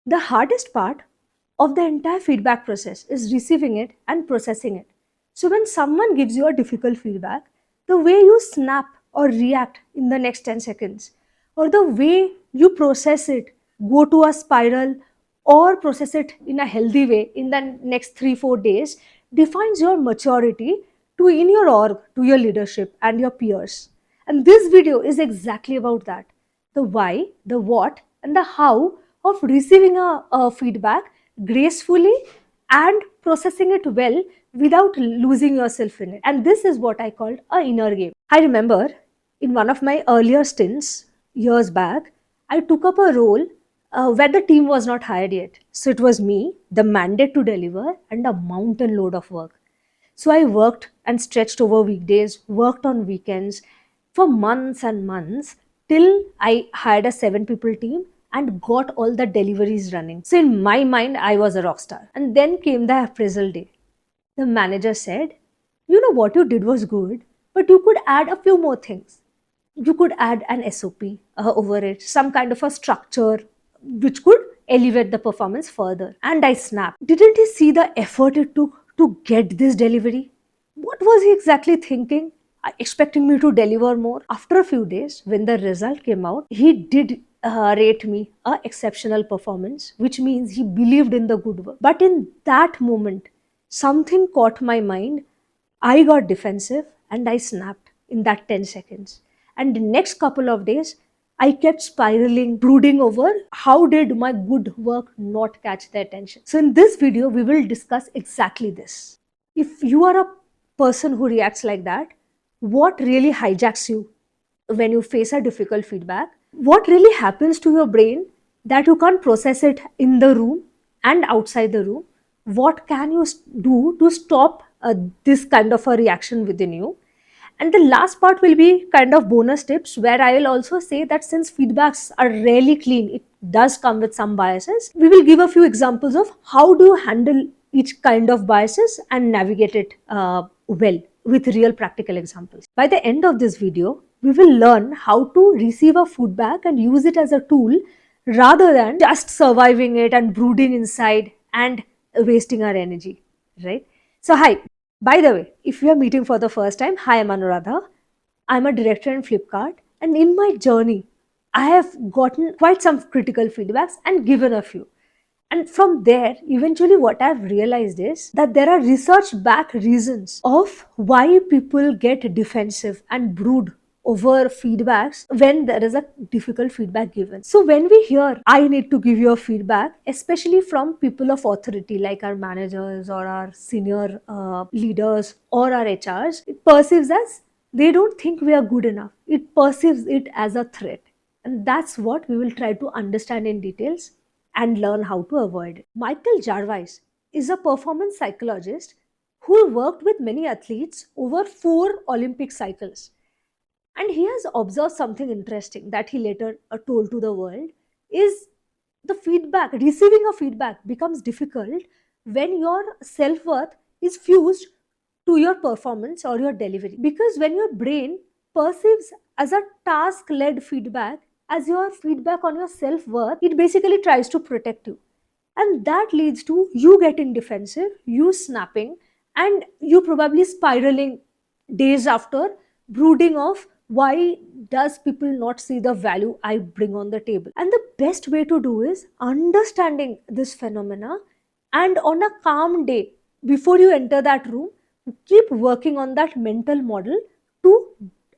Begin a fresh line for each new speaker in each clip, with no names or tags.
The hardest part of the entire feedback process is receiving it and processing it. So, when someone gives you a difficult feedback, the way you snap or react in the next 10 seconds, or the way you process it, go to a spiral, or process it in a healthy way in the next 3 4 days, defines your maturity to in your org, to your leadership, and your peers. And this video is exactly about that: the why, the what, and the how of receiving a feedback gracefully and processing it well without losing yourself in it. And this is what I called a inner game. I remember in one of my earlier stints years back, I took up a role where the team was not hired yet. So it was me, the mandate to deliver, and a mountain load of work. So I worked and stretched over weekdays, worked on weekends for months and months till I hired a 7 people team and got all the deliveries running. So in my mind, I was a rock star. And then came the appraisal day. The manager said, "You know what you did was good, but you could add a few more things. You could add an SOP over it, some kind of a structure which could elevate the performance further." And I snapped. Didn't he see the effort it took to get this delivery? What was he exactly thinking? Expecting me to deliver more? After a few days, when the result came out, he did rate me a exceptional performance, which means he believed in the good work. But in that moment, something caught my mind. I got defensive and I snapped in that 10 seconds. And the next couple of days, I kept spiraling, brooding over how did my good work not catch their attention. So in this video, we will discuss exactly this. If you are a person who reacts like that, what really hijacks you when you face a difficult feedback? What really happens to your brain that you can't process it in the room and outside the room? What can you do to stop this kind of a reaction within you? And the last part will be kind of bonus tips, where I will also say that since feedbacks are rarely clean, it does come with some biases. We will give a few examples of how do you handle each kind of biases and navigate it well with real practical examples. By the end of this video, we will learn how to receive a feedback and use it as a tool rather than just surviving it and brooding inside and wasting our energy, right? So, hi, by the way, if you are meeting for the first time, hi, I'm Anuradha. I'm a director in Flipkart, and in my journey, I have gotten quite some critical feedbacks and given a few. And from there, eventually, what I've realized is that there are research backed reasons of why people get defensive and brood over feedbacks when there is a difficult feedback given. So, when we hear, I need to give you a feedback, especially from people of authority like our managers or our senior leaders or our HRs, it perceives as they don't think we are good enough. It perceives it as a threat. And that's what we will try to understand in details and learn how to avoid it. Michael Gervais is a performance psychologist who worked with many athletes over 4 Olympic cycles. And he has observed something interesting that he later told to the world is the feedback, receiving a feedback becomes difficult when your self-worth is fused to your performance or your delivery. Because when your brain perceives as a task-led feedback as your feedback on your self-worth, it basically tries to protect you. And that leads to you getting defensive, you snapping, and you probably spiraling days after, brooding of why does people not see the value I bring on the table. And the best way to do is understanding this phenomena, and on a calm day before you enter that room, keep working on that mental model to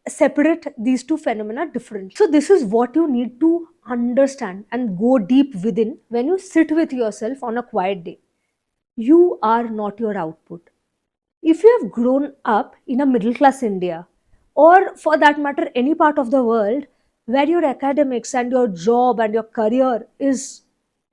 separate these two phenomena differently. So this is what you need to understand and go deep within when you sit with yourself on a quiet day. You are not your output. If you have grown up in a middle class India, or for that matter any part of the world where your academics and your job and your career is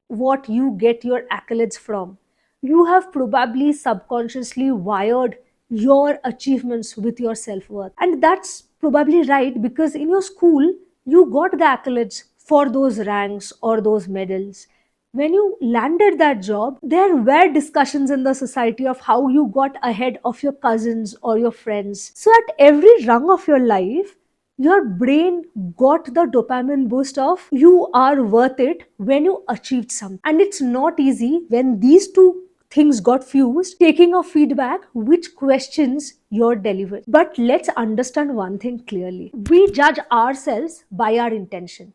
what you get your accolades from, you have probably subconsciously wired your achievements with your self-worth. And that's probably right, because in your school you got the accolades for those ranks or those medals. When you landed that job, there were discussions in the society of how you got ahead of your cousins or your friends. So at every rung of your life, Your brain got the dopamine boost of you are worth it when you achieved something. And it's not easy when these two things got fused, taking a feedback which questions your delivery. But let's understand one thing clearly. We judge ourselves by our intention,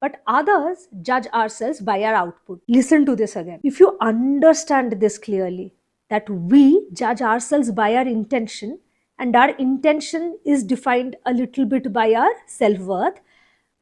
but others judge ourselves by our output. Listen to this again. If you understand this clearly, that we judge ourselves by our intention, and our intention is defined a little bit by our self worth,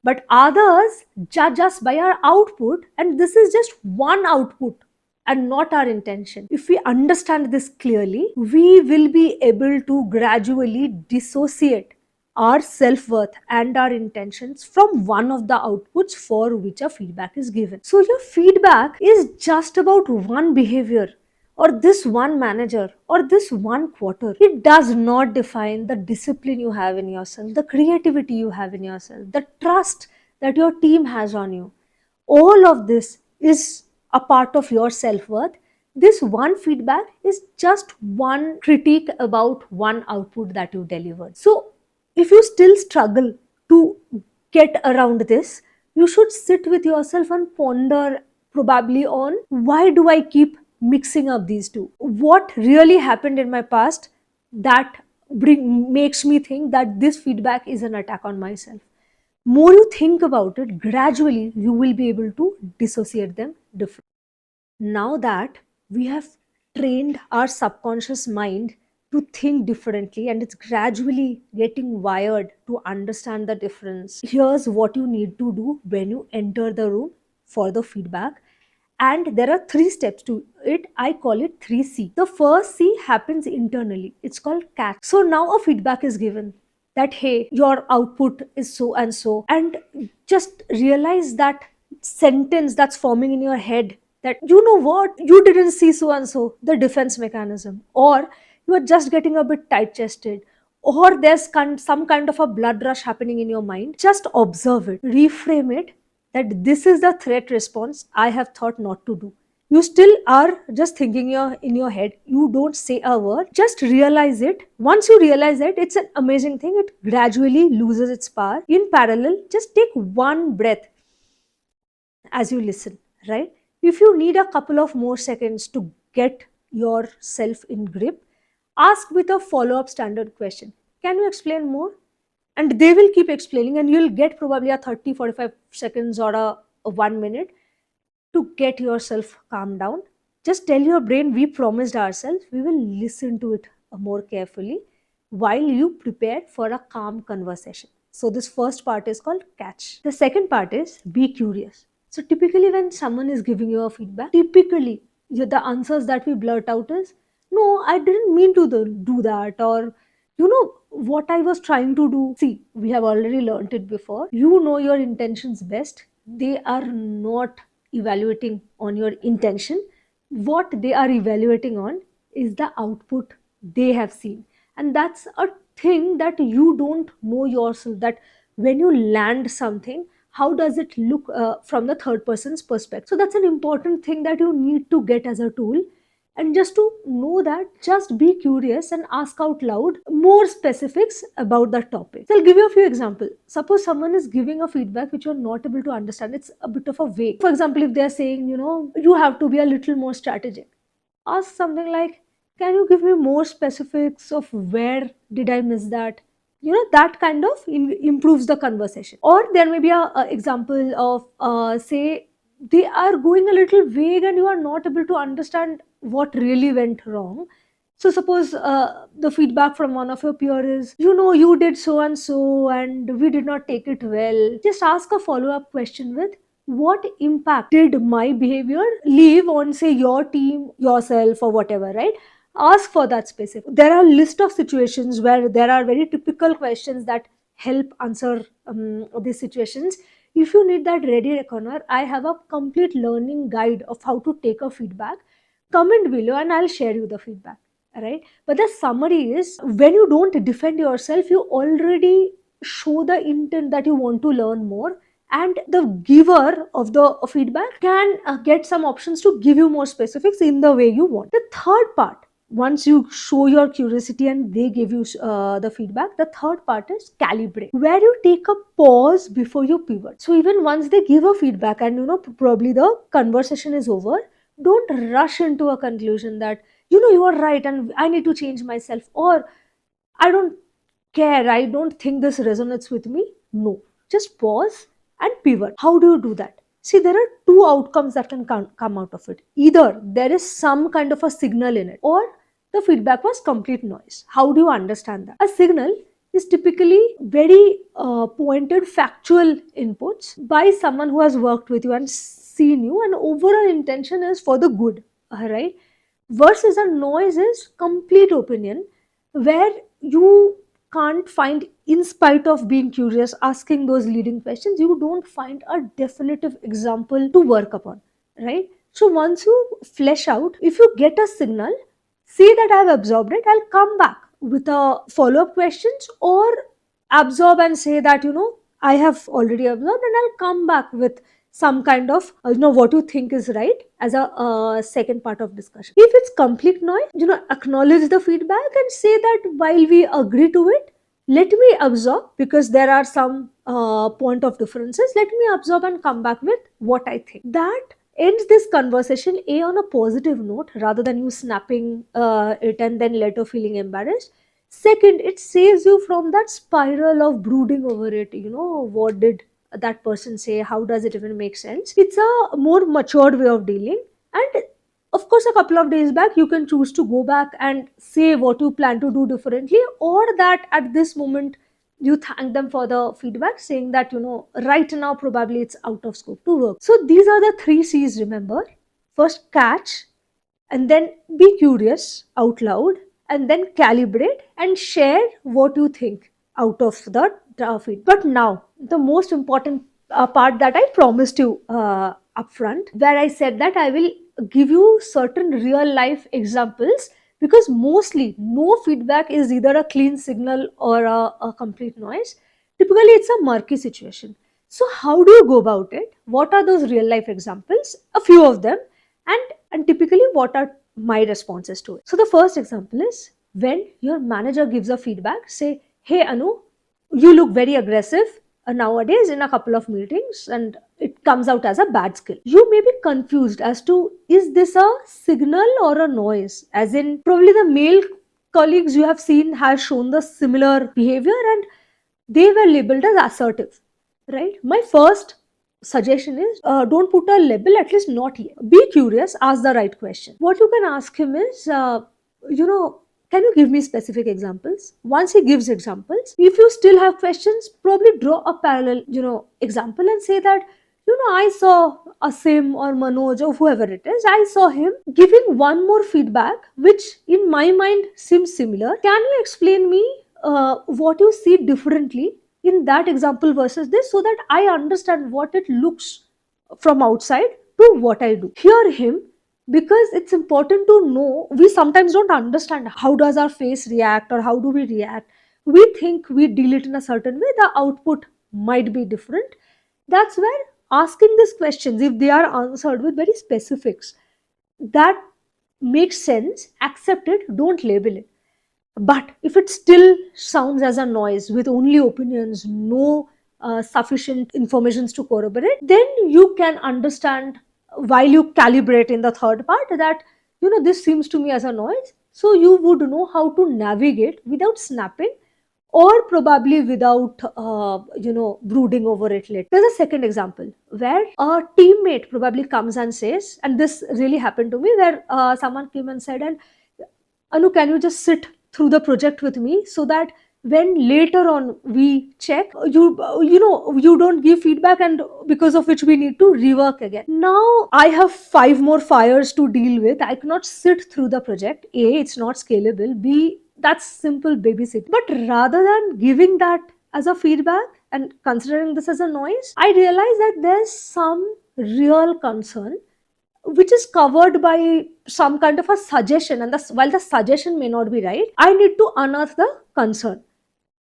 but others judge us by our output, and this is just one output and not our intention. If we understand this clearly, we will be able to gradually dissociate our self-worth and our intentions from one of the outputs for which a feedback is given. So your feedback is just about one behavior or this one manager or this one quarter. It does not define the discipline you have in yourself, the creativity you have in yourself, the trust that your team has on you. All of this is a part of your self-worth. This one feedback is just one critique about one output that you delivered. So if you still struggle to get around this, you should sit with yourself and ponder probably on, why do I keep mixing up these two? What really happened in my past that makes me think that this feedback is an attack on myself? More you think about it, gradually you will be able to dissociate them differently. Now that we have trained our subconscious mind to think differently and it's gradually getting wired to understand the difference, here's what you need to do when you enter the room for the feedback. And there are three steps to it. I call it 3C. The first C happens internally. It's called catch. So now a feedback is given that, hey, your output is so and so. And just realize that sentence that's forming in your head, that you know what, you didn't see so and so, the defense mechanism, or you are just getting a bit tight chested, or there's some kind of a blood rush happening in your mind. Just observe it, reframe it, that this is the threat response I have thought not to do. You still are just thinking in your head, you don't say a word, just realize it. Once you realize it, it's an amazing thing, it gradually loses its power. In parallel, just take one breath as you listen, right? If you need a couple of more seconds to get yourself in grip, ask with a follow up standard question. Can you explain more? And they will keep explaining, and you'll get probably a 30-45 seconds or a 1 minute to get yourself calm down. Just tell your brain, we promised ourselves we will listen to it more carefully while you prepare for a calm conversation. So this first part is called catch. The second part is be curious. So typically when someone is giving you a feedback, typically the answers that we blurt out is, no, I didn't mean to do that, or you know what I was trying to do. See, we have already learned it before. You know your intentions best. They are not evaluating on your intention. What they are evaluating on is the output they have seen. And that's a thing that you don't know yourself, that when you land something, how does it look from the third person's perspective? So that's an important thing that you need to get as a tool. And just to know that, just be curious and ask out loud more specifics about the topic. So I'll give you a few examples. Suppose someone is giving a feedback which you're not able to understand. It's a bit of a vague. For example, if they're saying, you have to be a little more strategic, ask something like, can you give me more specifics of where did I miss that? That kind of improves the conversation. Or there may be a example of, say, they are going a little vague and you are not able to understand what really went wrong. So suppose the feedback from one of your peers is, you did so and we did not take it well. Just ask a follow-up question with, what impact did my behavior leave on, say, your team, yourself, or whatever, right? Ask for that specific. There are a list of situations where there are very typical questions that help answer these situations. If you need that ready reckoner, I have a complete learning guide of how to take a feedback. Comment below and I'll share you the feedback. Right? But the summary is, when you don't defend yourself, you already show the intent that you want to learn more, and the giver of the feedback can get some options to give you more specifics in the way you want. The third part once you show your curiosity and they give you the feedback, the third part is calibrate, where you take a pause before you pivot. So even once they give a feedback and probably the conversation is over, don't rush into a conclusion that you are right and I need to change myself, or I don't care, I don't think this resonates with me. No, just pause and pivot. How do you do that? See, there are two outcomes that can come out of it. Either there is some kind of a signal in it, or the feedback was complete noise. How do you understand that? A signal is typically very pointed factual inputs by someone who has worked with you and seen you, and overall intention is for the good, right? Versus a noise is complete opinion, where you can't find, in spite of being curious, asking those leading questions, you don't find a definitive example to work upon, right? So once you flesh out, if you get a signal, say that I've absorbed it, I'll come back with a follow-up questions, or absorb and say that I have already absorbed, and I'll come back with some kind of what you think is right as a second part of discussion. If it's complete noise, acknowledge the feedback and say that while we agree to it, let me absorb, because there are some point of differences, let me absorb and come back with what I think. That ends this conversation on a positive note, rather than you snapping it and then later feeling embarrassed. Second, it saves you from that spiral of brooding over it. What did that person say? How does it even make sense? It's a more matured way of dealing. And of course, a couple of days back, you can choose to go back and say what you plan to do differently, or that at this moment, you thank them for the feedback, saying that, right now, probably it's out of scope to work. So these are the 3 C's, remember. First, catch, and then be curious out loud, and then calibrate and share what you think out of the feed. But now, the most important part that I promised you upfront, where I said that I will give you certain real life examples, because mostly no feedback is either a clean signal or a complete noise. Typically, it's a murky situation. So, how do you go about it? What are those real life examples? A few of them, and typically, what are my responses to it? So, the first example is when your manager gives a feedback, say, "Hey, Anu, you look very aggressive nowadays in a couple of meetings, and it comes out as a bad skill." You may be confused as to, is this a signal or a noise? As in, probably the male colleagues you have seen have shown the similar behavior, and they were labeled as assertive, right? My first suggestion is, don't put a label, at least not yet. Be curious, ask the right question. What you can ask him is, you know, can you give me specific examples? Once he gives examples, if you still have questions, probably draw a parallel, example, and say that, I saw Asim or Manoj or whoever it is, I saw him giving one more feedback, which in my mind seems similar. Can you explain me what you see differently in that example versus this, so that I understand what it looks from outside to what I do? Hear him, because it's important to know. We sometimes don't understand how does our face react or how do we react. We think we deal it in a certain way, the output might be different. That's where asking these questions, if they are answered with very specifics, that makes sense, accept it, don't label it. But if it still sounds as a noise with only opinions, no sufficient informations to corroborate, then you can understand, while you calibrate in the third part, that this seems to me as a noise. So you would know how to navigate without snapping, or probably without brooding over it later. There's a second example where a teammate probably comes and says, and this really happened to me, where someone came and said, and Anu, can you just sit through the project with me, so that when later on we check, you don't give feedback, and because of which we need to rework again. Now I have 5 more fires to deal with. I cannot sit through the project. A, it's not scalable. B, that's simple babysitting. But rather than giving that as a feedback and considering this as a noise, I realize that there's some real concern which is covered by some kind of a suggestion, and while the suggestion may not be right, I need to unearth the concern.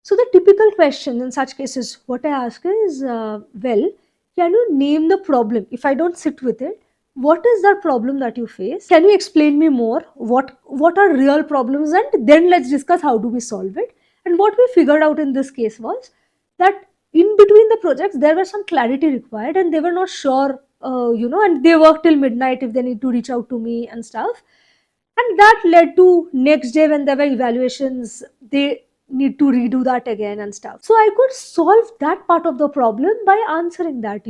So the typical question in such cases, what I ask is, well, can you name the problem? If I don't sit with it, what is that problem that you face? Can you explain me more? What are real problems? And then let's discuss how do we solve it. And what we figured out in this case was that in between the projects there was some clarity required, and they were not sure, and they work till midnight if they need to reach out to me and stuff. And that led to next day when there were evaluations, they need to redo that again and stuff. So I could solve that part of the problem by answering that,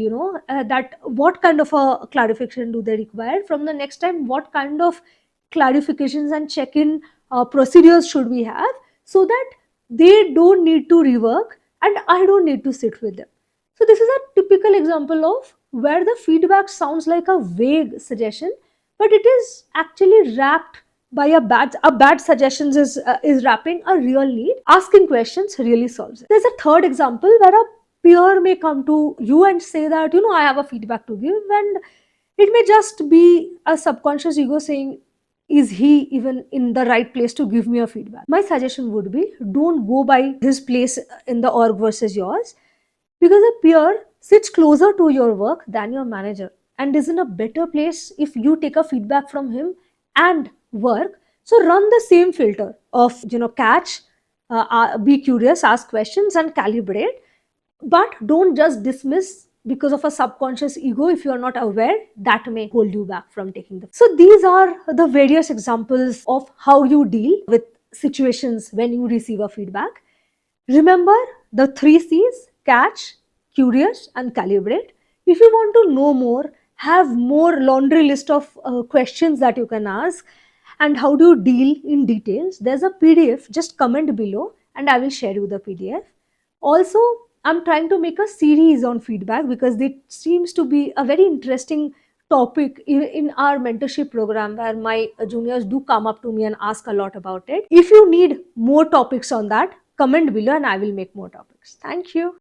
that what kind of a clarification do they require from the next time, what kind of clarifications and check-in procedures should we have, so that they don't need to rework and I don't need to sit with them. So this is a typical example of where the feedback sounds like a vague suggestion, but it is actually wrapped by a bad suggestions is wrapping a real need. Asking questions really solves it. There's a third example where a peer may come to you and say that, I have a feedback to give, and it may just be a subconscious ego saying, is he even in the right place to give me a feedback? My suggestion would be, don't go by his place in the org versus yours, because a peer sits closer to your work than your manager and is in a better place if you take a feedback from him and work. So run the same filter of, catch, be curious, ask questions and calibrate, but don't just dismiss because of a subconscious ego. If you are not aware, that may hold you back from taking them. So these are the various examples of how you deal with situations when you receive a feedback. Remember the 3 C's: catch, curious, and calibrate. If you want to know more, have more laundry list of questions that you can ask, and how do you deal in details, there's a PDF. Just comment below and I will share you the PDF. Also, I'm trying to make a series on feedback because it seems to be a very interesting topic in our mentorship program, where my juniors do come up to me and ask a lot about it. If you need more topics on that, comment below and I will make more topics. Thank you.